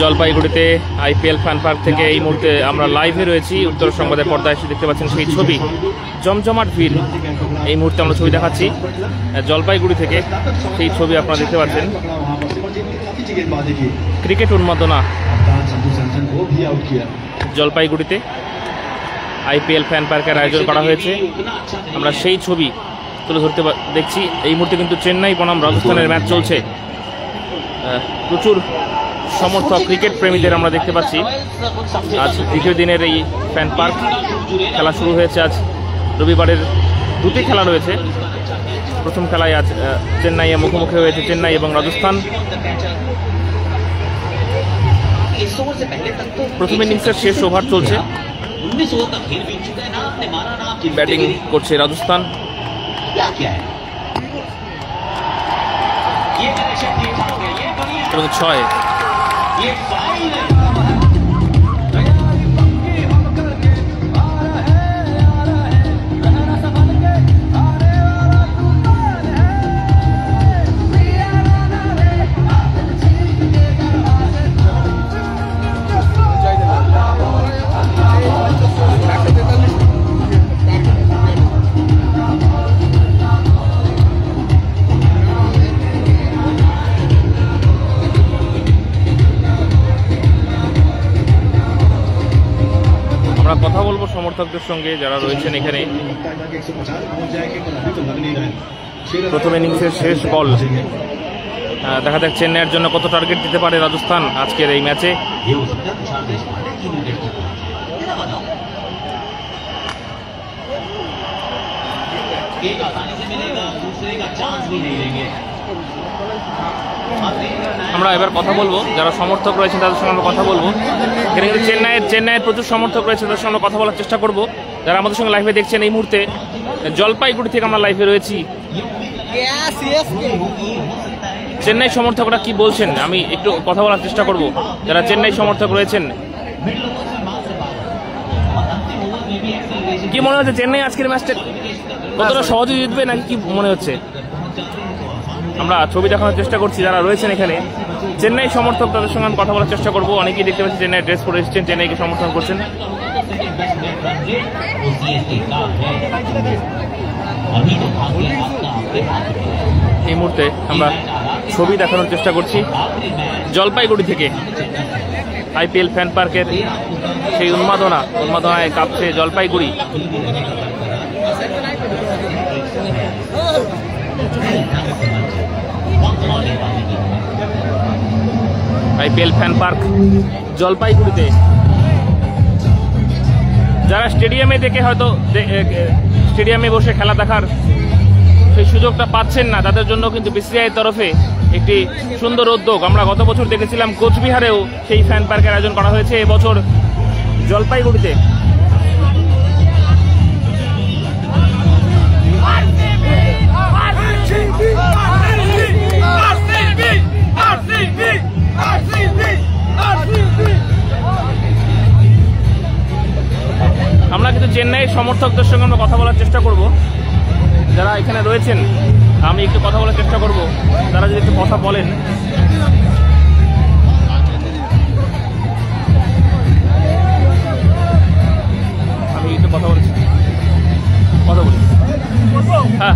জলপাইগুড়িতে IPL fan park থেকে এই মুহূর্তে আমরা লাইভে রয়েছি। উত্তর সংবাদের পর্দায় এসে দেখতে পাচ্ছেন সেই ছবি, জমজমাট ভিড়। এই মুহূর্তে আমরা ছবি দেখাচ্ছি জলপাইগুড়ি থেকে, সেই ছবি আপনারা দেখতে পাচ্ছেন। ক্রিকেট উন্মাদনা জলপাইগুড়িতে আইপিএল ফ্যান পার্কের আয়োজন করা হয়েছে। আমরা সেই ছবি তুলে ধরতে দেখছি। এই মুহূর্তে কিন্তু চেন্নাই বনাম রাজস্থানের ম্যাচ চলছে। প্রচুর সমর্থক ক্রিকেট প্রেমীদের আমরা দেখতে পাচ্ছি। আজ দ্বিতীয় দিনের এই ফ্যান পার্ক খেলা শুরু হয়েছে। আজ রবিবারের দুটি খেলা রয়েছে। প্রথম খেলায় আজ চেন্নাইয়ে মুখোমুখি হয়েছে চেন্নাই এবং রাজস্থান। প্রথম ইনিংসের শেষ ওভার চলছে। ব্যাটিং করছে রাজস্থান। এবং 6 কথা বলবো সমর্থকদের সঙ্গে যারা রয়েছেন এখানে। প্রথম ইনিংসের শেষ বল, দেখা যাক চেন্নাইয়ের জন্য কত টার্গেট দিতে পারে রাজস্থান আজকের এই ম্যাচে। আমরা এবার কথা বলবো যারা সমর্থক রয়েছেন তাদের সঙ্গে আমরা কথা বলবো। এখানে কিন্তু চেন্নাইয়ের প্রচুর সমর্থক রয়েছে, তাদের সঙ্গে কথা বলার চেষ্টা করব। যারা আমাদের সঙ্গে লাইভে দেখছেন এই মুহূর্তে জলপাইগুড়ি থেকে আমরা লাইভে রয়েছি। চেন্নাই সমর্থকরা কি বলছেন আমি একটু কথা বলার চেষ্টা করব। যারা চেন্নাই সমর্থক রয়েছেন, কি মনে হচ্ছে চেন্নাই আজকের ম্যাচটা কতটা সহজে জিতবে নাকি কি মনে হচ্ছে? আমরা ছবি দেখানোর চেষ্টা করছি যারা রয়েছেন এখানে চেন্নাই সমর্থক, তাদের সঙ্গে আমি কথা বলার চেষ্টা করবো। অনেকেই দেখতে পাচ্ছি চেন্নাই ড্রেস পরে এসেছেন, চেন্নাইকে সমর্থন করছেন। এই মুহূর্তে আমরা ছবি দেখানোর চেষ্টা করছি জলপাইগুড়ি থেকে আইপিএল ফ্যান পার্কের সেই উন্মাদনায় কাঁপছে জলপাইগুড়ি। আইপিএল ফ্যান পার্ক জলপাইগুড়িতে যারা স্টেডিয়ামে দেখে হয়তো স্টেডিয়ামে বসে খেলা দেখার সেই সুযোগটা পাচ্ছেন না, তাদের জন্য কিন্তু বিসিসিআইয়ের তরফে একটি সুন্দর উদ্যোগ। আমরা গত বছর দেখেছিলাম কোচবিহারেও সেই ফ্যান পার্কের আয়োজন করা হয়েছে, এবছর জলপাইগুড়িতে। আমরা কিন্তু চেন্নাইয়ের সমর্থকদের সঙ্গে আমরা কথা বলার চেষ্টা করব। যারা এখানে রয়েছেন আমি একটু কথা বলার চেষ্টা করব, তারা যদি একটু কথা বলেন। আমি একটু কথা বলি। হ্যাঁ,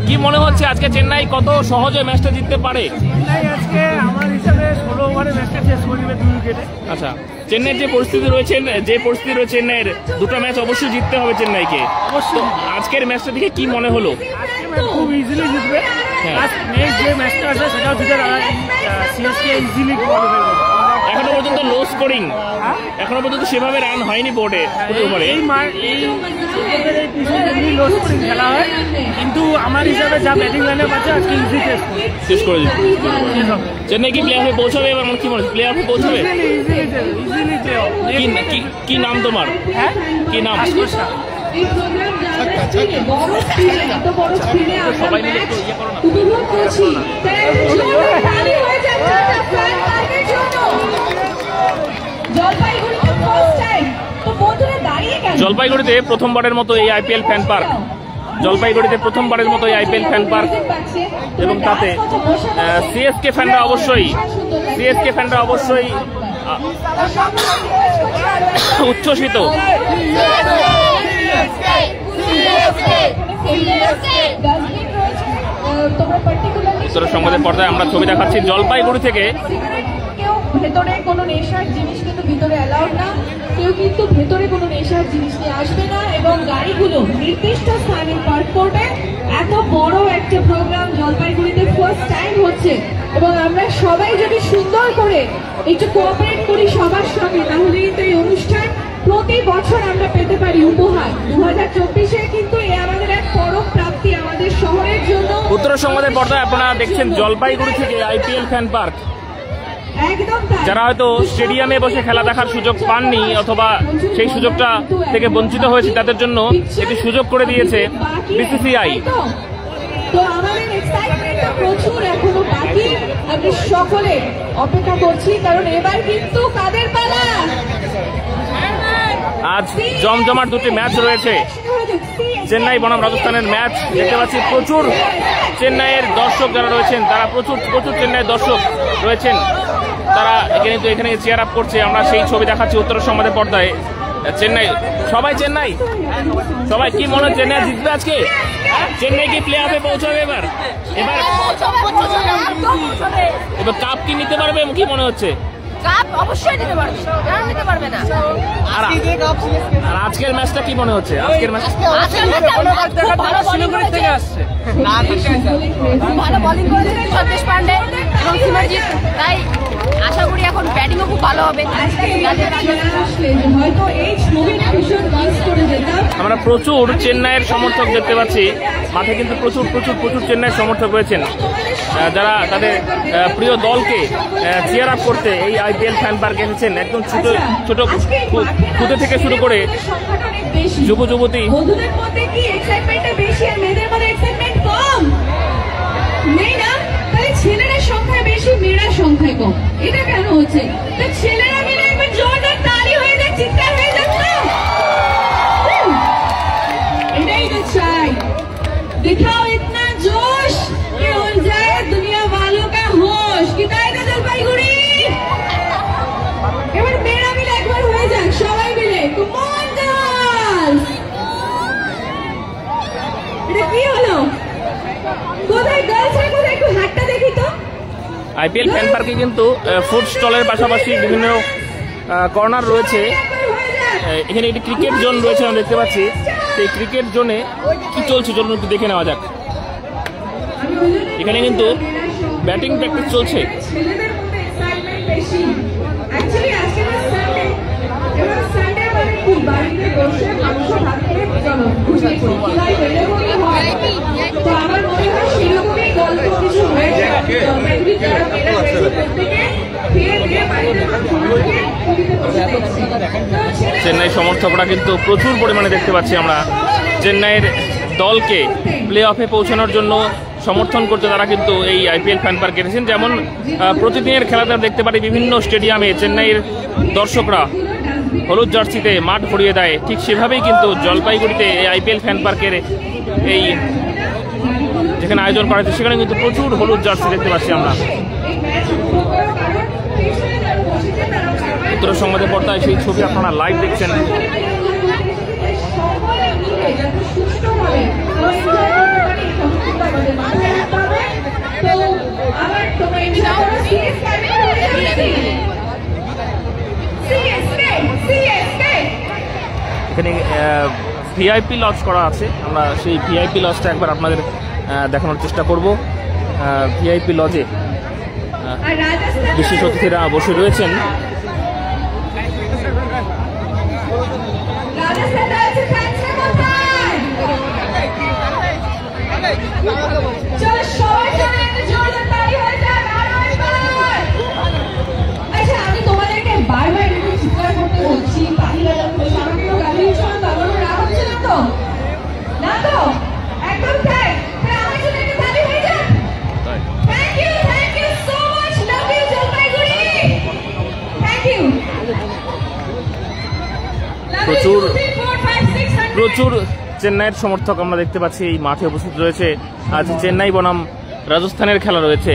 কি মনে হচ্ছে আজকে চেন্নাই কত সহজে ম্যাচটা জিততে পারে? চেন্নাই আজকে আমার হিসাবে 16 ওভারে ম্যাচটা শেষ করবে 2 উইকেটে। আচ্ছা, চেন্নাইয়ের যে পরিস্থিতি রয়েছে চেন্নাইয়ের দুটো ম্যাচ অবশ্যই জিততে হবে চেন্নাইকে। অবশ্যই আজকের ম্যাচটা দেখে কি মনে হলো? আজকে ম্যাচ খুব ইজিলি জিতবে। নেক্সট যে ম্যাচটা আছে সেটাও জিতে সিএসকে ইজিলি কোয়ালিফাই করবে। এখনো পর্যন্ত লো স্কোরিং, এখনো পর্যন্ত সেভাবে রান হয়নি বোর্ডে। এই লো স্কোরিং খেলা হয়, কিন্তু আমার হিসাবে যা ব্যাটিং লাইনে আছে আজকে ইজি শেষ করে দিচ্ছে। চেন্নাই কি প্লে অফে পৌঁছাবে? এবার কি মনে হচ্ছে প্লে অফে পৌঁছাবে? কি নাম তোমার? কি নাম? সবাই মিলে একটু ইয়ে করো না। জলপাইগুড়িতে প্রথমবারের মতো এই আইপিএল ফ্যান পার্ক জলপাইগুড়িতে প্রথমবারের মতো এই আইপিএল ফ্যান পার্ক এবং তাতে সিএসকে ফ্যানরা অবশ্যই সিএসকে ফ্যানরা অবশ্যই উচ্ছ্বসিত। উত্তর সংবাদের পর্দায় আমরা ছবি দেখাচ্ছি জলপাইগুড়ি থেকে। কেউ ভেতরে কোনো নেশার জিনিস কিন্তু ভিতরে অ্যালাউড না, কেউ কিন্তু ভেতরে কোনো নেশার জিনিস নিয়ে আসবে না, এবং গাড়িগুলো নির্দিষ্ট স্থানে পার্ক করবে। এত বড় একটা প্রোগ্রাম জলপাইগুড়িতে ফার্স্ট টাইম হচ্ছে, এবং আমরা সবাই যদি সুন্দর করে একটু কোঅপারেট করি সবার সঙ্গে, তাহলে কিন্তু এই অনুষ্ঠান প্রতি বছর আমরা পেতে পারি উপহার। 2024-এ কিন্তু এ আমাদের এক পরম প্রাপ্তি আমাদের শহরের জন্য। উত্তর সংবাদের পর্দায় আপনারা দেখছেন জলপাইগুড়ি থেকে আইপিএল ফ্যান পার্ক। যারা হয়তো স্টেডিয়ামে বসে খেলা দেখার সুযোগ পাননি অথবা সেই সুযোগটা থেকে বঞ্চিত হয়েছে, তাদের জন্য একটি সুযোগ করে দিয়েছে বিসিসিআই। তো আমাদের এক্সাইটমেন্টটা প্রচুর এখনো বাকি, আমি সকলে অপেক্ষা করছি, কারণ এবার কিন্তু কাদের পালা। আজ জমজমাট দুটি ম্যাচ রয়েছে। চেন্নাই বনাম রাজস্থানের ম্যাচ দেখতে পাচ্ছি। প্রচুর চেন্নাইয়ের দর্শক যারা রয়েছেন, তারা প্রচুর চেন্নাইয়ের দর্শক রয়েছেন, তারা এখানে চেয়ার আপ করছে। আমরা সেই ছবি দেখাচ্ছি উত্তর সংবাদের পর্দায়। চেন্নাই, সবাই কি মনে হয় চেন্নাই জিতবে আজকে? চেন্নাই কি প্লে অফে পৌঁছাবে এবার কাপ কি নিতে পারবে কি মনে হচ্ছে? অবশ্যই নিতে পারবে, নিতে পারবে না। আর আজকের ম্যাচটা কি মনে হচ্ছে? আজকের ম্যাচ ভালো বোলিং করেছে সন্দেশ পান্ডে এবং সিমরজিৎ, তাই আশা করি এখন ব্যাটিংও খুব ভালো হবে। আমরা প্রচুর চেন্নাইয়ের সমর্থক দেখতে পাচ্ছি, মাঠে কিন্তু প্রচুর চেন্নাইয়ের সমর্থক রয়েছেন, যারা তাদের প্রিয় দলকে চিয়ার আপ করতে এই আইপিএল ফ্যান পার্কে এসেছেন। একদম ছোট খুদে থেকে শুরু করে যুবতী। ছেলেরা সংখ্যায় বেশি, মেয়েরা সংখ্যায় কম, এটা কেন হচ্ছে? ছেলেরা মিলে একবার জোরদার তালি হয়ে যায়, চিৎকার হয়ে যাচ্ছে। এটাই তো চাই, दिखाओ इतना जोश कि उड़ जाए दुनिया वालों का होश। किताए का जलपाईगुड़ी এবার মেয়েরা মিলে একবার হয়ে যাক, সবাই মিলে কম অন গার্লস। এটা কি হলো? কোথায় গার্লস রে, কোথায় একটু হাতটা দেখি তো। আইপিএল ফ্যান পার্কে কিন্তু ফুড স্টলের পাশাপাশি বিভিন্ন কর্নার রয়েছে। এখানে একটি ক্রিকেট জোন রয়েছে আমরা দেখতে পাচ্ছি। সেই ক্রিকেট জোনে কি চলছে চলুন একটু দেখে নেওয়া যাক। এখানে কিন্তু ব্যাটিং প্র্যাকটিস চলছে। ছেলেদের মধ্যে এক্সাইটমেন্ট বেশি। অ্যাকচুয়ালি আজকে সানডে, এবার সানডে মানে কি বাড়িতে বসে মাংস ভাত খেয়ে চলো ঘুরে পড়ি, খেলাই এরকমই হয়। তো আমার মনে হয় সেরকমই গল্প কিছু হয়েছে। জলপাইগুড়ি যারা মেয়েরা রয়েছে প্রত্যেকে খেয়ে দিয়ে বাড়িতে মাংস ভাত খেয়ে টিভিতে বসে দেখছে। চেন্নাই সমর্থকরা কিন্তু প্রচুর পরিমাণে দেখতে পাচ্ছি আমরা চেন্নাইয়ের দলকে প্লে অফে পৌঁছানোর জন্য সমর্থন করতে তারা কিন্তু এই আইপিএল ফ্যান পার্কে এসেছেন। যেমন প্রতিদিনের খেলাটা দেখতে পারি বিভিন্ন স্টেডিয়ামে চেন্নাইয়ের দর্শকরা হলুদ জার্সিতে মাঠ ভরিয়ে দেয়, ঠিক সেভাবেই কিন্তু জলপাইগুড়িতে এই আইপিএল ফ্যান পার্কের এই যেখানে আয়োজন করা হয়েছে সেখানে কিন্তু প্রচুর হলুদ জার্সি দেখতে পাচ্ছি আমরা। উত্তর সংবাদের পর্দায় সেই ছবি আপনারা লাইভ দেখছেন। এখানে ভিআইপি লজ করা আছে, আমরা সেই ভিআইপি লজটা একবার আপনাদের দেখানোর চেষ্টা করব। ভিআইপি লজে বিশেষ অতিথিরা বসে রয়েছেন। আমি তোমাদেরকে বারবার চিৎকার করতে বলছি, না তো একদম প্রচুর চেন্নাইয়ের সমর্থক আমরা দেখতে পাচ্ছি এই মাঠে উপস্থিত রয়েছে। আজ চেন্নাই বনাম রাজস্থানের খেলা রয়েছে।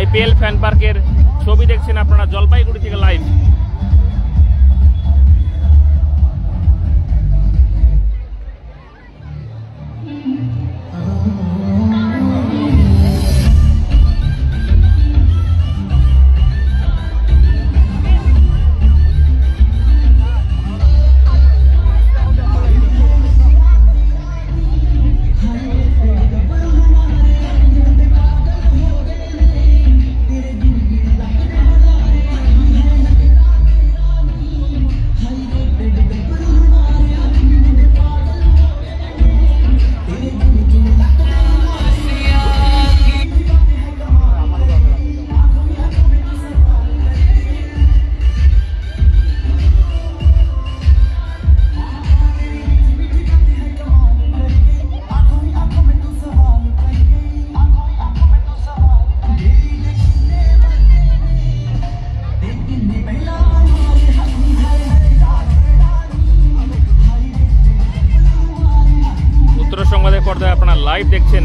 IPL ফ্যান পার্কের ছবি দেখছেন আপনারা জলপাইগুড়ি থেকে লাইভ। সংবাদের পর্দায় আপনারা লাইভ দেখছেন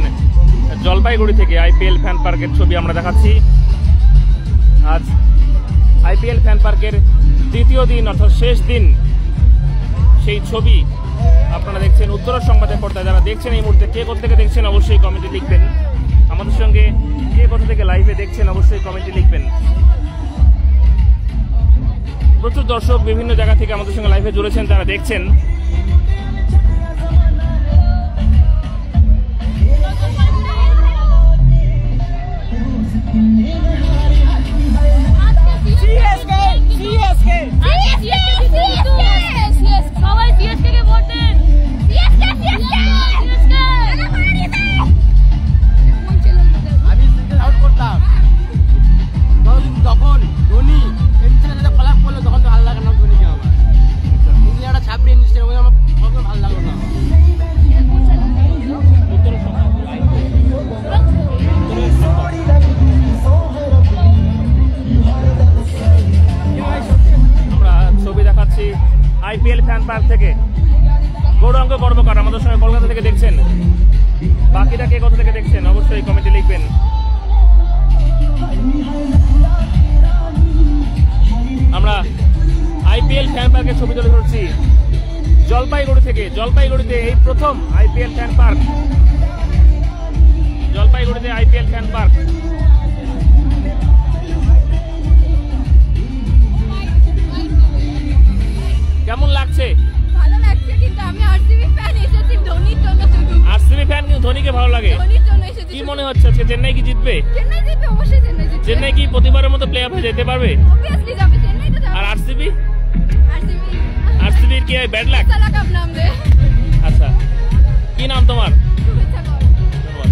জলপাইগুড়ি থেকে IPL ফ্যান পার্কের ছবি আমরা দেখাচ্ছি। আজ IPL ফ্যান পার্কের দ্বিতীয় দিন অর্থাৎ শেষ দিন, সেই ছবি আপনারা দেখছেন উত্তর সংবাদের পর্দায়। যারা দেখছেন এই মুহূর্তে কে কোথা থেকে দেখছেন অবশ্যই কমেন্টে লিখবেন। আমাদের সঙ্গে কে কোথা থেকে লাইভে দেখছেন অবশ্যই কমেন্টে লিখবেন। প্রচুর দর্শক বিভিন্ন জায়গা থেকে আমাদের সঙ্গে লাইভে জুড়েছেন, তারা দেখছেন। তখন ধোনি ফলাপ করলো তখন তো ভালো লাগে না ধোনিকে, আমার ছাপিয়ে নিচ্ছে আমার ভালো লাগলো না। আমরা ছবি দেখাচ্ছি IPL ফ্যান পার্ক থেকে। গৌরাঙ্গ কর্মকার আমাদের সঙ্গে কলকাতা থেকে দেখছেন। বাকিটা কে কোথা থেকে দেখছেন অবশ্যই কমেন্টে লিখবেন। আমরা IPL ফ্যান পার্কের ছবি তুলে ধরছি জলপাইগুড়ি থেকে। জলপাইগুড়িতে এই প্রথম IPL ফ্যান পার্ক। জলপাইগুড়িতে IPL ফ্যান পার্ক। কেমন লাগছে? ভালো লাগছে, কিন্তু আমি আরসিবি ফ্যান, এসেছি ধোনির জন্য শুধু। আরসিবি ফ্যান কিন্তু ধোনিকে ভালো লাগে। ধোনির জন্য এসেছি। কি মনে হচ্ছে আজকে চেন্নাই কি জিতবে? চেন্নাই জিতবে, অবশ্যই চেন্নাই জিতবে। চেন্নাই কি প্রতিবারের মতো প্লে অফে যেতে পারবে? অবভিয়াসলি যাবে, চেন্নাই তো যাবে। আর আরসিবি? আরসিবি আরসিবির কি ব্যাড লাক? সালা কাপ নাম দে। আচ্ছা, কি নাম তোমার? শুভেচ্ছা কর। ধন্যবাদ।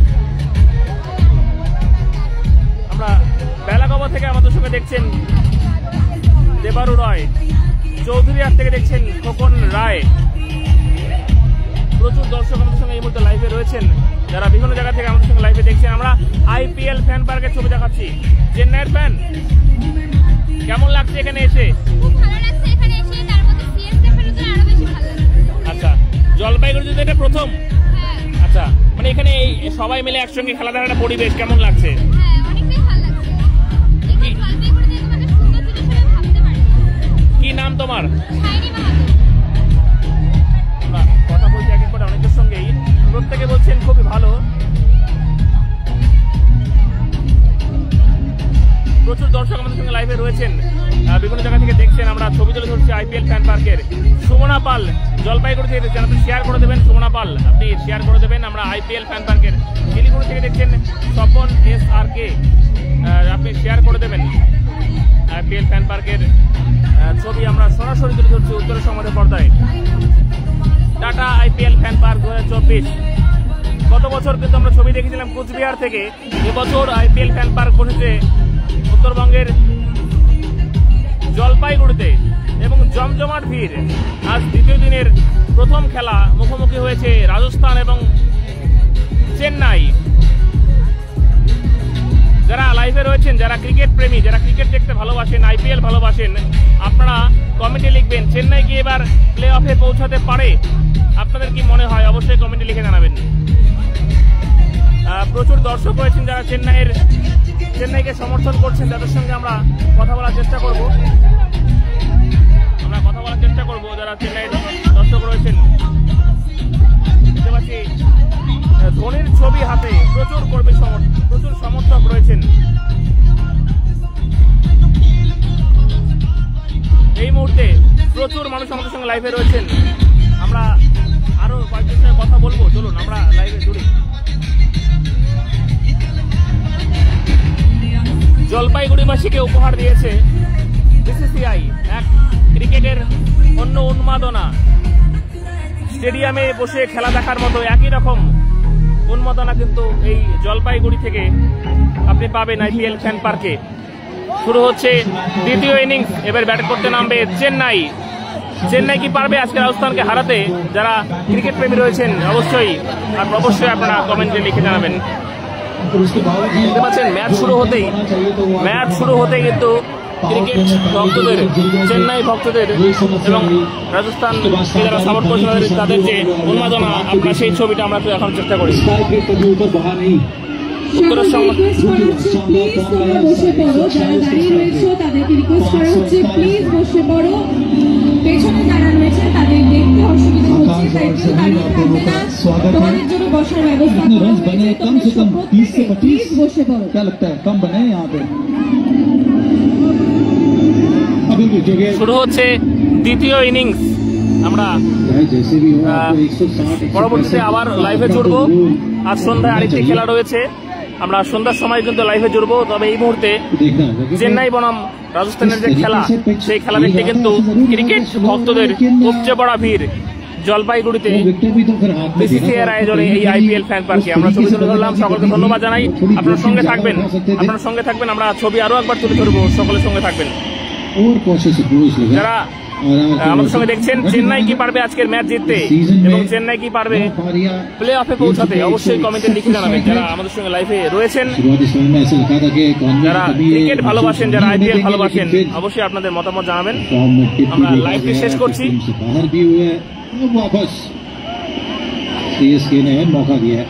আমরা বেলাগোবা থেকে আমাদের সঙ্গে দেখছেন দেবারু রয়, চৌধুরীহাট থেকে দেখছেন খোকন রায়। প্রচুর দর্শক আমাদের সঙ্গে এই মুহূর্তে লাইভে রয়েছেন, যারা বিভিন্ন জায়গা থেকে আমাদের সঙ্গে লাইভে দেখছেন। আমরা IPL ফ্যান পার্কের ছবি দেখাচ্ছি। চেন্নাইয়ের ফ্যান, কেমন লাগছে এখানে এসে? খুব ভালো লাগছে এখানে এসে, তার মধ্যে সিএসকে ফেলে তো আরো বেশি ভালো লাগছে। আচ্ছা, জলপাইগুড়িতে এটা প্রথম? হ্যাঁ আচ্ছা, মানে এখানে এই সবাই মিলে একসঙ্গে খেলা দেখার একটা পরিবেশ কেমন লাগছে? হ্যাঁ, অনেকটাই ভালো লাগছে। এই জলপাইগুড়িতে মানে সুন্দর জিনিস আমি ভাবতে পারি। কি নাম তোমার? শাইনি মাহাতো। আমরা কথা বলছি এক এক করে অনেকের সঙ্গেই, প্রত্যেকে বলছেন খুবই ভালো। প্রচুর দর্শক আমাদের সঙ্গে লাইভে রয়েছেন, বিভিন্ন জায়গা থেকে দেখছেন। আমরা ছবি তুলে ধরছি IPL ফ্যান পার্কের। সুমনা পাল জলপাইগুড়ি থেকে দেখছেন, আপনি শেয়ার করে দেবেন। সুমনা পাল, আপনি শেয়ার করে দেবেন। আমরা IPL ফ্যান পার্কের শিলিগুড়ি থেকে দেখছেন স্বপন SRK, আপনি শেয়ার করে দেবেন। IPL ফ্যান পার্কের ছবি আমরা সরাসরি তুলে ধরছি উত্তরের সংবাদের পর্দায়। Tata IPL fan park 2024। গত বছর কিন্তু আমরা ছবি দেখেছিলাম কুচবিহার থেকে। এবছর IPL ফ্যান পার্ক বসেছে উত্তরবঙ্গের জলপাইগুড়িতে এবং জমজমাট ভিড়। আজ দ্বিতীয় দিনের প্রথম খেলা মুখোমুখি হয়েছে রাজস্থান এবং চেন্নাই। যারা লাইভে রয়েছেন, যারা ক্রিকেট প্রেমী, যারা ক্রিকেট দেখতে ভালোবাসেন, IPL ভালোবাসেন, আপনারা কমেন্টে লিখবেন চেন্নাই কি এবার প্লে অফে পৌঁছাতে পারে? আপনাদের কি মনে হয় অবশ্যই কমেন্টে লিখে জানাবেন। প্রচুর দর্শক রয়েছেন যারা চেন্নাইয়ের চেন্নাইকে সমর্থন করছেন তাদের সঙ্গে আমরা কথা বলার চেষ্টা করব। যারা চেন্নাইয়ের দর্শক রয়েছেন, দেখতে পাচ্ছি ধোনির ছবি হাতে প্রচুর কর্মী প্রচুর সমর্থক রয়েছেন। এই মুহূর্তে প্রচুর মানুষ আমাদের সঙ্গে লাইভে রয়েছেন। আমরা আরো কয়েকজনের সঙ্গে কথা বলবো, চলুন আমরা লাইভে জুড়ি। জলপাইগুড়িবাসীকে উপহার দিয়েছে বিসিসিআই এক ক্রিকেটের অন্য উন্মাদনা। স্টেডিয়ামে বসে খেলা দেখার মতো একই রকম উন্মাদনা কিন্তু এই জলপাইগুড়ি থেকে আপনি পাবেন আইপিএল ফ্যান পার্কে। শুরু হচ্ছে দ্বিতীয় ইনিংস, এবার ব্যাট করতে নামবে চেন্নাই। চেন্নাই কি পারবে আজকে রাজস্থানকে হারাতে? যারা ক্রিকেট প্রেমী রয়েছেন অবশ্যই আপনারা কমেন্টে লিখে জানাবেন। দেখতে পাচ্ছেন ম্যাচ শুরু হতেই কিন্তু ক্রিকেট ভক্তদের, চেন্নাই ভক্তদের এবং রাজস্থান যারা সাপোর্ট করছেন তাদের যে উন্মাদনা, আপনার সেই ছবিটা আমরা এখন চেষ্টা করি। উত্তরের সংবাদ পেছনে যারা রয়েছে তাদের দেখতে অসুবিধা হচ্ছে, তাই কেউ দাঁড়িয়ে থাকবে না, তোমাদের জন্য বসার ব্যবস্থা कम से कम 30 से 25 বসে পড়ো। क्या लगता है कम बने यहाँ पे? শুরু হচ্ছে দ্বিতীয় ইনিংস। আমরা পরবর্তীতে আবার লাইভে জুড়বো। আজ সন্ধ্যায় আরেকটি খেলা রয়েছে, আমরা সন্ধ্যার সময় কিন্তু লাইভে জুড়বো। তবে এই মুহূর্তে চেন্নাই বনাম রাজস্থানের যে খেলা, সেই খেলা দেখতে কিন্তু ক্রিকেট ভক্তদের উপচে পড়া ভিড় জলপাইগুড়িতে বিসিসিআইয়ের আয়োজনে এই আইপিএল ফ্যান পার্কে। আমরা ছবি তুলে ধরলাম, সকলকে ধন্যবাদ জানাই। আপনার সঙ্গে থাকবেন, আমরা ছবি আরো একবার তুলে ধরবো, সকলের সঙ্গে থাকবেন। যারা আমাদের সঙ্গে দেখছেন, চেন্নাই কি পারবে আজকের ম্যাচ জিততে এবং চেন্নাই কি পারবে প্লে অফে পৌঁছাতে, অবশ্যই কমেন্টে লিখে জানাবেন। যারা আমাদের সঙ্গে লাইভে রয়েছেন, যারা ক্রিকেট ভালোবাসেন, যারা আইপিএল ভালোবাসেন, অবশ্যই আপনাদের মতামত জানাবেন। আমরা লাইভটি শেষ করছি। सीएसके ने मौका दिया है।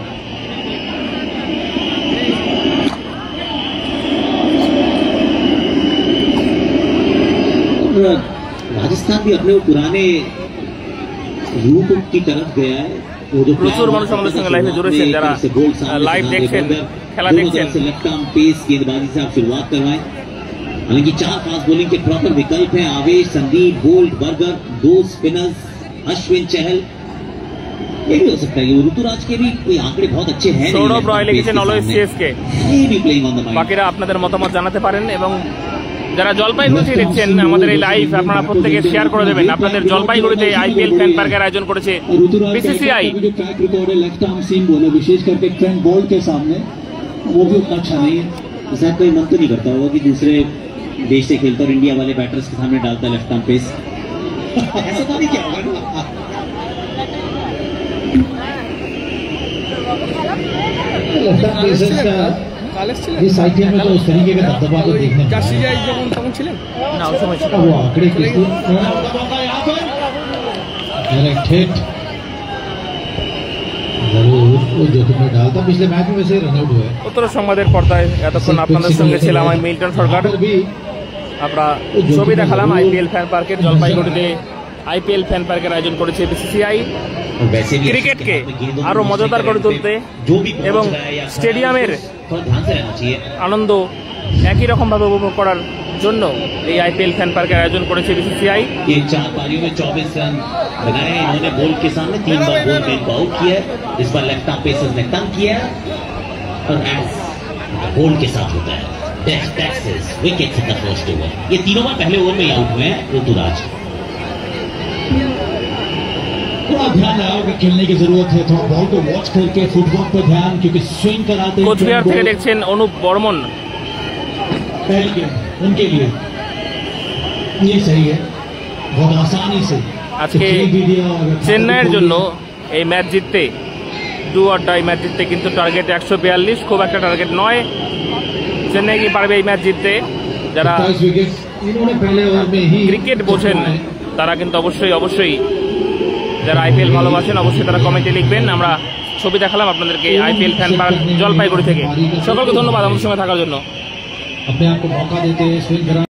राजस्थान भी अपने पुराने रूप की तरफ गया है। প্রচুর মানুষ আমাদের সঙ্গে লাইভে জুড়েছেন, যারা লাইভ দেখছেন, খেলা দেখছেন। लेफ्ट आर्म पेस गेंदबाजी से आप शुरुआत करवाएं। हालांकि 4 फास्ट बॉलिंग के प्रॉपर विकल्प हैं, Avesh, Sandeep, Boult, Burger, 2 spinners, Ashwin, Chahal. ये भी हो सकता है ऋतुराज के भी कोई आंकड़े बहुत अच्छे हैं। সৌরভ রয় লিখেছেন অলওয়েজ সিএসকে। বাকিরা আপনাদের মতামত জানাতে পারেন এবং যারা জলপাইগুড়িতে দেখছেন আমাদের এই লাইভ, আপনারা প্রত্যেকে শেয়ার করে দেবেন। আপনাদের জলপাইগুড়িতে আইপিএল ফ্যান পার্কের আয়োজন করেছে বিসিসিআই। लेफ्ट आर्म सीम बोले विशेष करके ट्रेंट बोल्ट के सामने, वो भी उतना अच्छा नहीं है। शायद कोई मन तो नहीं करता होगा कि दूसरे देश से खेलता और इंडिया वाले बैटर्स के सामने डालता लेफ्ट आर्म पेस। ऐसा तो नहीं क्या होगा ना। इस आईपीएल में तो उस तरीके का दबदबा तो देखने না ওই সময় ছিল। वो आंकड़े डायरेक्ट हिट वो जो तुमने डाला था पिछले मैच में वैसे रन आउट हुआ है। উত্তর সংবাদের পর্দায় এতক্ষণ আপনাদের সঙ্গে ছিলাম আমি মিল্টন সরকার। আমরা ছবি দেখালাম আইপিএল ফ্যান পার্কের। জলপাইগুড়িতে আইপিএল ফ্যান পার্কের আয়োজন করেছে বিসিসিআই ক্রিকেটকে আরো মজাদার করে তুলতে এবং স্টেডিয়ামের আনন্দ একই রকম ভাবে উপভোগ করার জন্য এই আইপিএল ফ্যান পার্কের আয়োজন করেছে বিসিসিআই। 4 पारियों में 24 रन बनाए हैं इन्होंने बोल्ट के सामने, 3 बार बोल्ट को आउट किया है। इस बार लेफ्ट आर्म पेसर्स ने तंग किया है और एज बोल्ट के साथ होता है wicket in the first over. ये तीनों बार पहले ओवर में आउट हुए हैं ऋतुराज। थोड़ा ध्यान लगाओ कि खेलने की जरूरत है, थोड़ा बॉल को वॉच करके फुटवर्क पर ध्यान, क्योंकि स्विंग कराते हैं। কোচবিহার থেকে দেখছেন অনুপ বর্মন। उनके लिए ये सही है, बहुत आसानी से আজকে চেন্নাইয়ের জন্য এই ম্যাচ জিততে, ডু অর ডাই ম্যাচ জিততে কিন্তু টার্গেট 142, খুব একটা টার্গেট নয়। চেন্নাই কি পারবে এই ম্যাচ জিততে? যারা ক্রিকেট বোঝেন তারা কিন্তু অবশ্যই যারা আইপিএল ভালোবাসেন অবশ্যই তারা কমেন্টে লিখবেন। আমরা ছবি দেখালাম আপনাদেরকে আইপিএল ফ্যান পার্ক জলপাইগুড়ি থেকে। সকলকে ধন্যবাদ আমাদের সঙ্গে থাকার জন্য। अपने आप को मौका देते हैं स्विंग